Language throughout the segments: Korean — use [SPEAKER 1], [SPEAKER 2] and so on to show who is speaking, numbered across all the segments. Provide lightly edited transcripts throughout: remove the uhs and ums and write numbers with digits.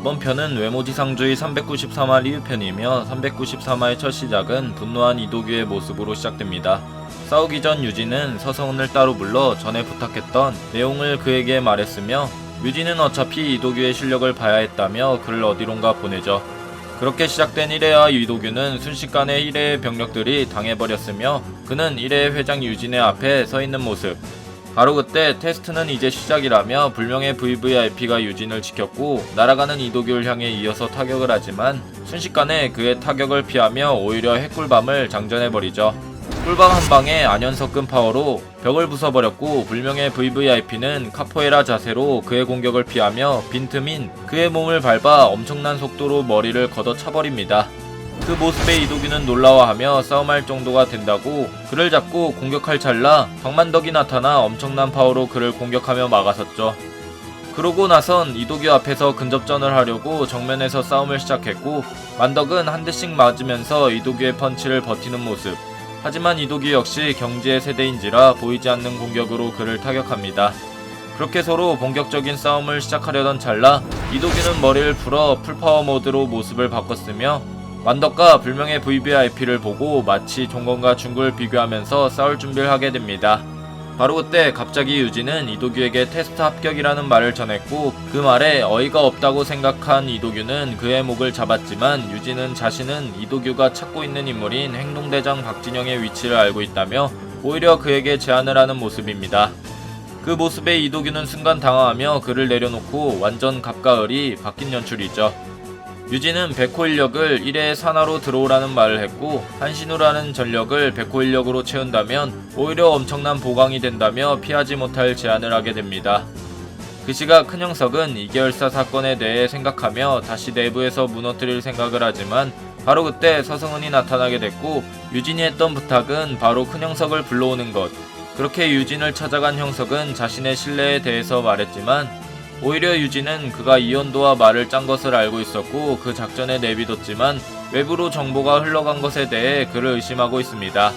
[SPEAKER 1] 이번 편은 외모지상주의 393화 리뷰편이며 393화의 첫 시작은 분노한 이도규의 모습으로 시작됩니다. 싸우기 전 유진은 서성은을 따로 불러 전에 부탁했던 내용을 그에게 말했으며 유진은 어차피 이도규의 실력을 봐야 했다며 그를 어디론가 보내죠. 그렇게 시작된 1회와 이도규는 순식간에 1회의 병력들이 당해버렸으며 그는 1회 회장 유진의 앞에 서 있는 모습. 바로 그때 테스트는 이제 시작이라며 불명의 VVIP가 유진을 지켰고 날아가는 이도규를 향해 이어서 타격을 하지만 순식간에 그의 타격을 피하며 오히려 핵꿀밤을 장전해버리죠. 꿀밤 한방에 안연석근 파워로 벽을 부숴버렸고 불명의 VVIP는 카포에라 자세로 그의 공격을 피하며 빈틈인 그의 몸을 밟아 엄청난 속도로 머리를 걷어차버립니다. 그 모습에 이도규는 놀라워하며 싸움할 정도가 된다고 그를 잡고 공격할 찰나 박만덕이 나타나 엄청난 파워로 그를 공격하며 막아섰죠. 그러고 나선 이도규 앞에서 근접전을 하려고 정면에서 싸움을 시작했고 만덕은 한 대씩 맞으면서 이도규의 펀치를 버티는 모습. 하지만 이도규 역시 경지의 세대인지라 보이지 않는 공격으로 그를 타격합니다. 그렇게 서로 본격적인 싸움을 시작하려던 찰나 이도규는 머리를 풀어 풀파워 모드로 모습을 바꿨으며 만덕과 불명의 VVIP를 보고 마치 종건과 중구를 비교하면서 싸울 준비를 하게 됩니다. 바로 그때 갑자기 유진은 이도규에게 테스트 합격이라는 말을 전했고 그 말에 어이가 없다고 생각한 이도규는 그의 목을 잡았지만 유진은 자신은 이도규가 찾고 있는 인물인 행동대장 박진영의 위치를 알고 있다며 오히려 그에게 제안을 하는 모습입니다. 그 모습에 이도규는 순간 당황하며 그를 내려놓고 완전 갑과 을이 바뀐 연출이죠. 유진은 백호 인력을 1회 산하로 들어오라는 말을 했고 한신우라는 전력을 백호 인력으로 채운다면 오히려 엄청난 보강이 된다며 피하지 못할 제안을 하게 됩니다. 그 시각 큰형석은 이계열사 사건에 대해 생각하며 다시 내부에서 무너뜨릴 생각을 하지만 바로 그때 서성은이 나타나게 됐고 유진이 했던 부탁은 바로 큰형석을 불러오는 것. 그렇게 유진을 찾아간 형석은 자신의 신뢰에 대해서 말했지만 오히려 유진은 그가 이현도와 말을 짠 것을 알고 있었고 그 작전에 내비뒀지만 외부로 정보가 흘러간 것에 대해 그를 의심하고 있습니다.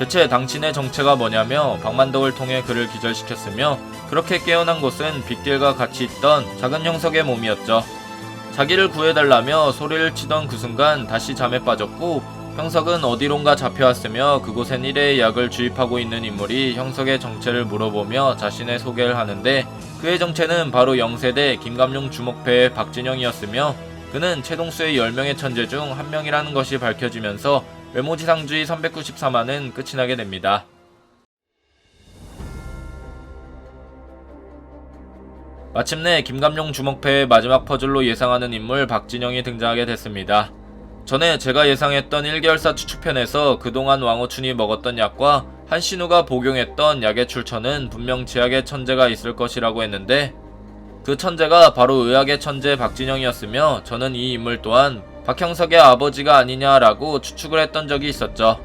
[SPEAKER 1] 대체 당신의 정체가 뭐냐며 박만덕을 통해 그를 기절시켰으며 그렇게 깨어난 곳은 빅딜과 같이 있던 작은 형석의 몸이었죠. 자기를 구해달라며 소리를 치던 그 순간 다시 잠에 빠졌고 형석은 어디론가 잡혀왔으며 그곳엔 1회의 약을 주입하고 있는 인물이 형석의 정체를 물어보며 자신의 소개를 하는데 그의 정체는 바로 영세대 김감룡 주목패의 박진영이었으며 그는 최동수의 10명의 천재 중 한 명이라는 것이 밝혀지면서 외모지상주의 393화는 끝이 나게 됩니다. 마침내 김감룡 주목패의 마지막 퍼즐로 예상하는 인물 박진영이 등장하게 됐습니다. 전에 제가 예상했던 1계열사 추측편에서 그동안 왕호춘이 먹었던 약과 한신우가 복용했던 약의 출처는 분명 제약의 천재가 있을 것이라고 했는데 그 천재가 바로 의학의 천재 박진영이었으며 저는 이 인물 또한 박형석의 아버지가 아니냐라고 추측을 했던 적이 있었죠.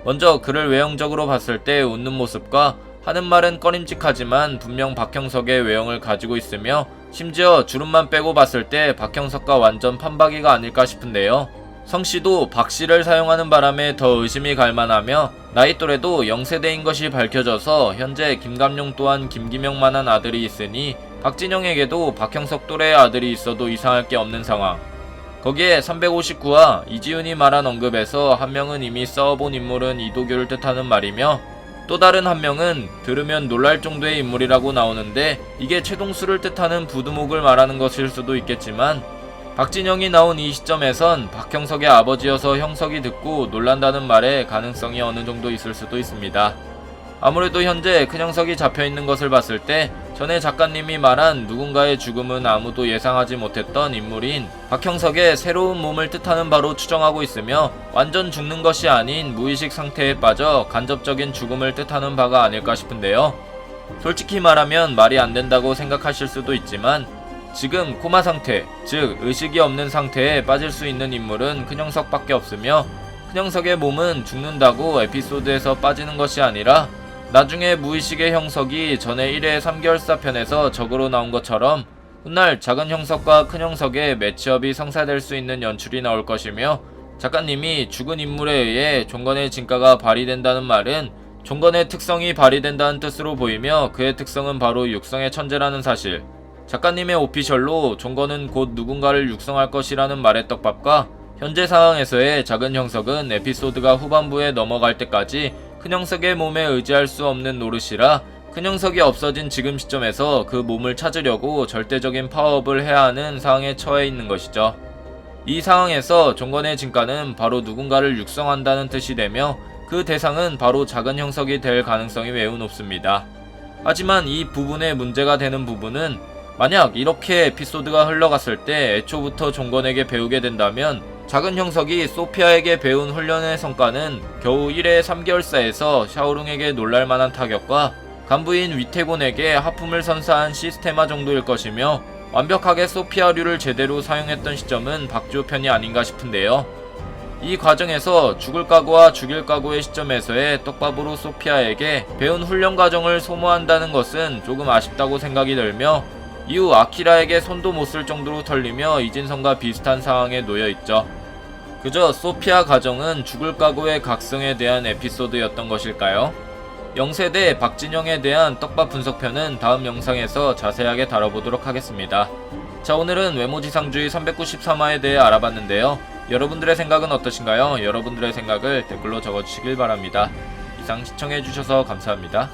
[SPEAKER 1] 먼저 그를 외형적으로 봤을 때 웃는 모습과 하는 말은 꺼림칙하지만 분명 박형석의 외형을 가지고 있으며 심지어 주름만 빼고 봤을 때 박형석과 완전 판박이가 아닐까 싶은데요. 성씨도 박씨를 사용하는 바람에 더 의심이 갈만하며 나이 또래도 영세대인 것이 밝혀져서 현재 김감룡 또한 김기명만한 아들이 있으니 박진영에게도 박형석 또래의 아들이 있어도 이상할 게 없는 상황. 거기에 359화 이지훈이 말한 언급에서 한 명은 이미 싸워본 인물은 이도규를 뜻하는 말이며 또 다른 한 명은 들으면 놀랄 정도의 인물이라고 나오는데 이게 최동수를 뜻하는 부두목을 말하는 것일 수도 있겠지만 박진영이 나온 이 시점에선 박형석의 아버지여서 형석이 듣고 놀란다는 말에 가능성이 어느 정도 있을 수도 있습니다. 아무래도 현재 큰형석이 잡혀있는 것을 봤을 때 전에 작가님이 말한 누군가의 죽음은 아무도 예상하지 못했던 인물인 박형석의 새로운 몸을 뜻하는 바로 추정하고 있으며 완전 죽는 것이 아닌 무의식 상태에 빠져 간접적인 죽음을 뜻하는 바가 아닐까 싶은데요. 솔직히 말하면 말이 안 된다고 생각하실 수도 있지만 지금 코마 상태, 즉 의식이 없는 상태에 빠질 수 있는 인물은 큰형석밖에 없으며 큰형석의 몸은 죽는다고 에피소드에서 빠지는 것이 아니라 나중에 무의식의 형석이 전에 1회 3계열사 편에서 적으로 나온 것처럼 훗날 작은 형석과 큰 형석의 매치업이 성사될 수 있는 연출이 나올 것이며 작가님이 죽은 인물에 의해 종건의 진가가 발휘된다는 말은 종건의 특성이 발휘된다는 뜻으로 보이며 그의 특성은 바로 육성의 천재라는 사실. 작가님의 오피셜로 종건은 곧 누군가를 육성할 것이라는 말의 떡밥과 현재 상황에서의 작은 형석은 에피소드가 후반부에 넘어갈 때까지 큰 형석의 몸에 의지할 수 없는 노릇이라 큰 형석이 없어진 지금 시점에서 그 몸을 찾으려고 절대적인 파업을 해야 하는 상황에 처해 있는 것이죠. 이 상황에서 종건의 진가는 바로 누군가를 육성한다는 뜻이 되며 그 대상은 바로 작은 형석이 될 가능성이 매우 높습니다. 하지만 이 부분의 문제가 되는 부분은 만약 이렇게 에피소드가 흘러갔을 때 애초부터 종건에게 배우게 된다면 작은 형석이 소피아에게 배운 훈련의 성과는 겨우 1회 3개월 사이에서 샤오룽에게 놀랄만한 타격과 간부인 위태곤에게 하품을 선사한 시스테마 정도일 것이며 완벽하게 소피아류를 제대로 사용했던 시점은 박주호 편이 아닌가 싶은데요. 이 과정에서 죽을 각오와 죽일 각오의 시점에서의 떡밥으로 소피아에게 배운 훈련 과정을 소모한다는 것은 조금 아쉽다고 생각이 들며 이후 아키라에게 손도 못 쓸 정도로 털리며 이진성과 비슷한 상황에 놓여 있죠. 그저 소피아 가정은 죽을 각오의 각성에 대한 에피소드였던 것일까요? 영세대 박진영에 대한 떡밥 분석편은 다음 영상에서 자세하게 다뤄보도록 하겠습니다. 자, 오늘은 외모지상주의 393화에 대해 알아봤는데요. 여러분들의 생각은 어떠신가요? 여러분들의 생각을 댓글로 적어주시길 바랍니다. 이상 시청해주셔서 감사합니다.